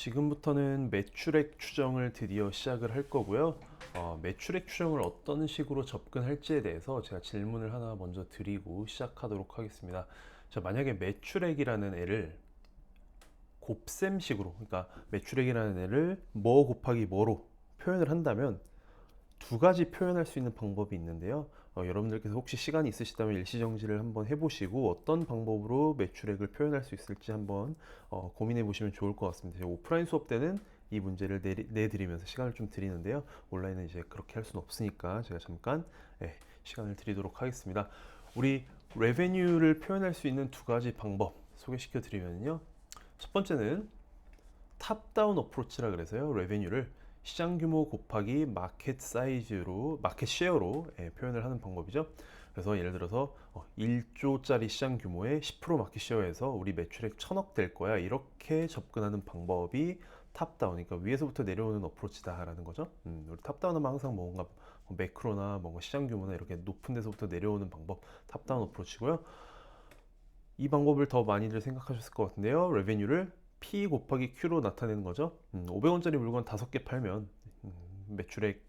지금부터는 매출액 추정을 드디어 시작을 할 거고요. 매출액 추정을 어떤 식으로 접근할지에 대해서 제가 질문을 하나 먼저 드리고 시작하도록 하겠습니다. 자, 만약에 매출액이라는 애를 곱셈식으로, 그러니까 매출액이라는 애를 뭐 곱하기 뭐로 표현을 한다면 두 가지 표현할 수 있는 방법이 있는데요. 여러분들께서 혹시 시간이 있으시다면 일시정지를 한번 해보시고 어떤 방법으로 매출액을 표현할 수 있을지 한번 고민해 보시면 좋을 것 같습니다. 제가 오프라인 수업 때는 이 문제를 내드리면서 시간을 좀 드리는데요. 온라인은 이제 그렇게 할 수는 없으니까 제가 잠깐 시간을 드리도록 하겠습니다. 우리 레베뉴를 표현할 수 있는 두 가지 방법 소개시켜 드리면요. 첫 번째는 탑다운 어프로치라 그래서요. 레베뉴를 시장 규모 곱하기 마켓 사이즈로, 마켓 쉐어로 표현을 하는 방법이죠. 그래서 예를 들어서 1조짜리 시장 규모의 10% 마켓 쉐어에서 우리 매출액 1000억 될 거야, 이렇게 접근하는 방법이 탑다운, 그러니까 위에서부터 내려오는 어프로치다라는 거죠. 우리 탑다운하면 항상 뭔가 매크로나 뭔가 시장 규모나 이렇게 높은 데서부터 내려오는 방법, 탑다운 어프로치고요. 이 방법을 더 많이들 생각하셨을 것 같은데요. 레베뉴를 P 곱하기 Q로 나타내는 거죠. 500원짜리 물건 5개 팔면 매출액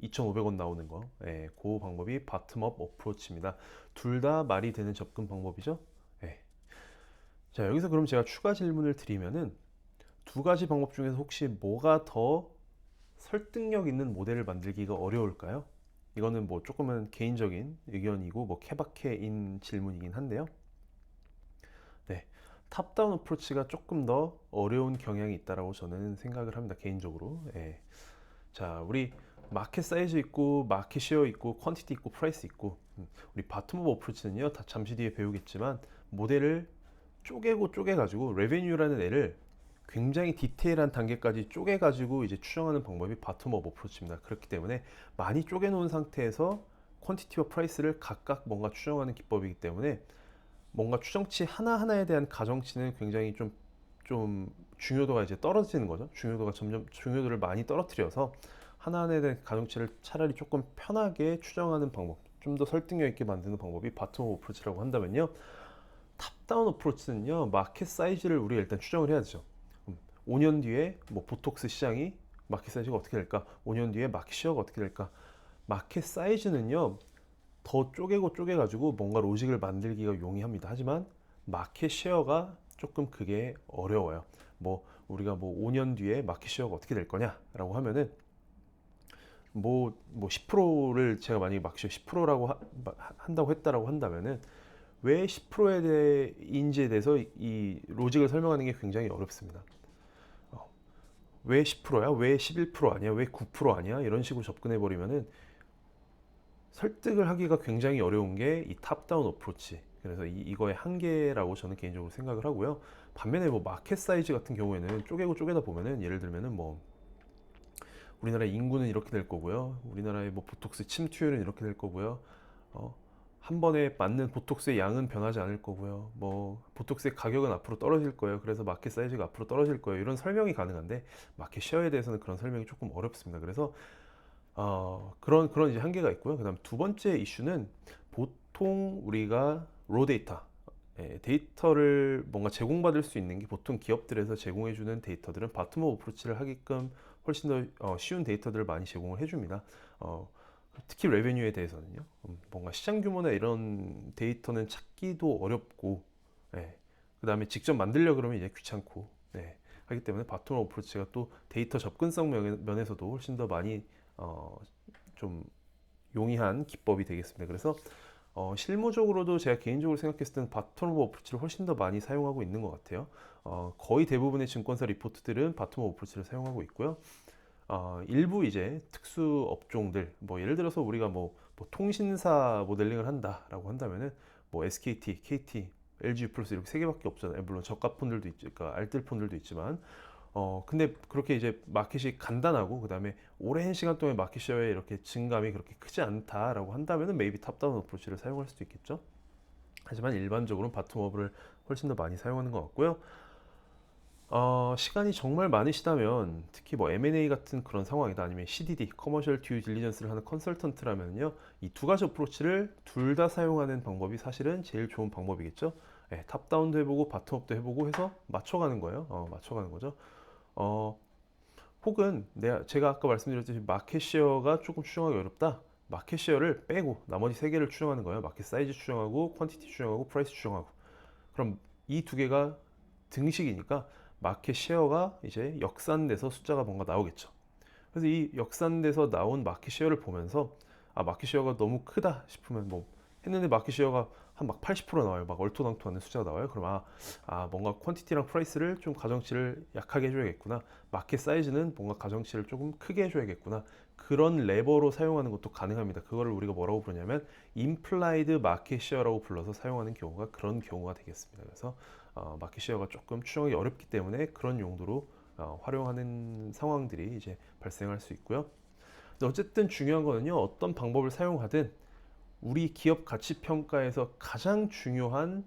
2,500원 나오는 거. 그 방법이 바텀업 어프로치입니다. 둘 다 말이 되는 접근 방법이죠. 자, 여기서 그럼 제가 추가 질문을 드리면은 두 가지 방법 중에서 혹시 뭐가 더 설득력 있는 모델을 만들기가 어려울까요? 이거는 뭐 조금은 개인적인 의견이고 뭐 케바케인 질문이긴 한데요. 네, 탑다운 어프로치가 조금 더 어려운 경향이 있다라고 저는 생각을 합니다, 개인적으로. 자, 우리 마켓 사이즈 있고 마켓 쉐어 있고 퀀티티 있고 프라이스 있고, 우리 바텀업 어프로치는요, 다 잠시 뒤에 배우겠지만 모델을 쪼개고 쪼개가지고 레베뉴라는 애를 굉장히 디테일한 단계까지 쪼개가지고 이제 추정하는 방법이 바텀업 어프로치입니다. 그렇기 때문에 많이 쪼개놓은 상태에서 퀀티티와 프라이스를 각각 뭔가 추정하는 기법이기 때문에 뭔가 추정치 하나하나에 대한 가정치는 굉장히 좀 중요도가 이제 떨어지는 거죠. 중요도가 점점 중요도를 많이 떨어뜨려서 하나하나에 대한 가정치를 차라리 조금 편하게 추정하는 방법, 좀 더 설득력 있게 만드는 방법이 바텀 어프로치라고 한다면요. 탑다운 어프로치는요, 마켓 사이즈를 우리가 일단 추정을 해야 되죠. 5년 뒤에 뭐 보톡스 시장이 마켓 사이즈가 어떻게 될까? 5년 뒤에 마켓 시어가 어떻게 될까? 마켓 사이즈는요, 더 쪼개고 쪼개가지고 뭔가 로직을 만들기가 용이합니다. 하지만 마켓 쉐어가 조금 그게 어려워요. 뭐 우리가 뭐 5년 뒤에 마켓 쉐어가 어떻게 될 거냐라고 하면은 뭐 10%를 제가 만약에 마켓 쉐어 10%라고 한다고 했다라고 한다면은 왜 10%에 대해인지에 대해서 이 로직을 설명하는 게 굉장히 어렵습니다. 왜 10%야? 왜 11% 아니야? 왜 9% 아니야? 이런 식으로 접근해 버리면은 설득을 하기가 굉장히 어려운 게 이 탑다운 어프로치. 그래서 이거의 한계라고 저는 개인적으로 생각을 하고요. 반면에 뭐 마켓 사이즈 같은 경우에는 쪼개고 쪼개다 보면은 예를 들면은 뭐 우리나라 인구는 이렇게 될 거고요. 우리나라의 뭐 보톡스 침투율은 이렇게 될 거고요. 한 번에 맞는 보톡스의 양은 변하지 않을 거고요. 뭐 보톡스의 가격은 앞으로 떨어질 거예요. 그래서 마켓 사이즈가 앞으로 떨어질 거예요. 이런 설명이 가능한데 마켓 쉐어에 대해서는 그런 설명이 조금 어렵습니다. 그래서 그런 이제 한계가 있고요. 그다음 두 번째 이슈는 보통 우리가 로 데이터, 데이터를 뭔가 제공받을 수 있는 게 보통 기업들에서 제공해주는 데이터들은 바텀업 어프로치를 하게끔 훨씬 더 쉬운 데이터들을 많이 제공을 해줍니다. 특히 레베뉴에 대해서는요. 뭔가 시장 규모나 이런 데이터는 찾기도 어렵고, 그 다음에 직접 만들려 그러면 이제 귀찮고, 하기 때문에 바텀업 어프로치가 또 데이터 접근성 면에서도 훨씬 더 많이 좀 용이한 기법이 되겠습니다. 그래서 실무적으로도 제가 개인적으로 생각했을 때는 바텀업 어프로치를 훨씬 더 많이 사용하고 있는 것 같아요. 거의 대부분의 증권사 리포트들은 바텀업 어프로치를 사용하고 있고요. 일부 이제 특수 업종들, 뭐 예를 들어서 우리가 뭐 통신사 모델링을 한다라고 한다면은 뭐 SKT, KT, LG 플러스 이렇게 세 개밖에 없잖아요. 물론 저가 폰들도 있죠, 그러니까 알뜰 폰들도 있지만, 근데 그렇게 이제 마켓이 간단하고 그다음에 오랜 시간 동안 마켓 쉐어의 이렇게 증감이 그렇게 크지 않다라고 한다면은 메이비 탑다운 어프로치를 사용할 수도 있겠죠. 하지만 일반적으로는 바텀업을 훨씬 더 많이 사용하는 것 같고요. 시간이 정말 많으시다면 특히 뭐 M&A 같은 그런 상황이다, 아니면 CDD, 커머셜 듀 딜리전스를 하는 컨설턴트라면요, 이 두 가지 어프로치를 둘 다 사용하는 방법이 사실은 제일 좋은 방법이겠죠. 탑다운도 해보고 바텀업도 해보고 해서 맞춰가는 거예요. 맞춰가는 거죠. 어, 혹은 제가 아까 말씀드렸듯이 마켓 쉐어가 조금 추정하기 어렵다. 마켓 쉐어를 빼고 나머지 세 개를 추정하는 거예요. 마켓 사이즈 추정하고 퀀티티 추정하고 프라이스 추정하고. 그럼 이 두 개가 등식이니까 마켓 쉐어가 이제 역산돼서 숫자가 뭔가 나오겠죠. 그래서 이 역산돼서 나온 마켓 쉐어를 보면서 마켓 쉐어가 너무 크다 싶으면 뭐 했는데 마켓 쉐어가 한 막 80% 나와요. 막 얼토당토하는 숫자가 나와요. 그럼 뭔가 퀀티티랑 프라이스를 좀 가정치를 약하게 해줘야겠구나. 마켓 사이즈는 뭔가 가정치를 조금 크게 해줘야겠구나. 그런 레버로 사용하는 것도 가능합니다. 그거를 우리가 뭐라고 부르냐면 implied market share라고 불러서 사용하는 경우가 그런 경우가 되겠습니다. 그래서 마켓 쉐어가 조금 추정하기 어렵기 때문에 그런 용도로 활용하는 상황들이 이제 발생할 수 있고요. 근데 어쨌든 중요한 거는요, 어떤 방법을 사용하든 우리 기업 가치 평가에서 가장 중요한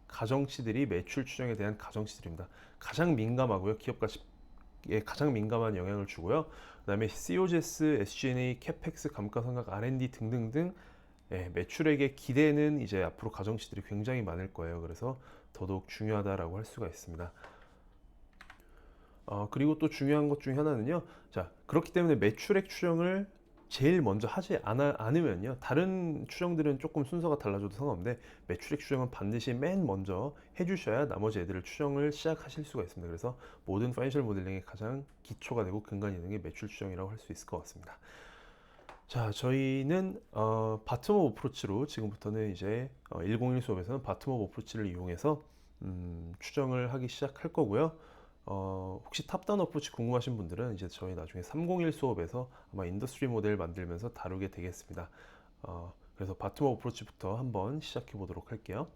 가정치들이 매출 추정에 대한 가정치들입니다. 가장 민감하고요, 기업 가치에 가장 민감한 영향을 주고요. 그다음에 COGS, SG&A, CAPEX, 감가상각, R&D 등등등 매출액에 기대는 이제 앞으로 가정치들이 굉장히 많을 거예요. 그래서 더더욱 중요하다라고 할 수가 있습니다. 그리고 또 중요한 것 중에 하나는요. 자, 그렇기 때문에 매출액 추정을 제일 먼저 하지 않으면요. 다른 추정들은 조금 순서가 달라져도 상관없는데 매출액 추정은 반드시 맨 먼저 해주셔야 나머지 애들을 추정을 시작하실 수가 있습니다. 그래서 모든 파이낸셜 모델링의 가장 기초가 되고 근간이 되는 게 매출 추정이라고 할 수 있을 것 같습니다. 자, 저희는 바텀업 어프로치로 지금부터는 이제 101 수업에서는 바텀업 어프로치를 이용해서 추정을 하기 시작할 거고요. 혹시 탑다운 어프로치 궁금하신 분들은 이제 저희 나중에 301 수업에서 아마 인더스트리 모델 만들면서 다루게 되겠습니다. 그래서 바텀업 어프로치부터 한번 시작해 보도록 할게요.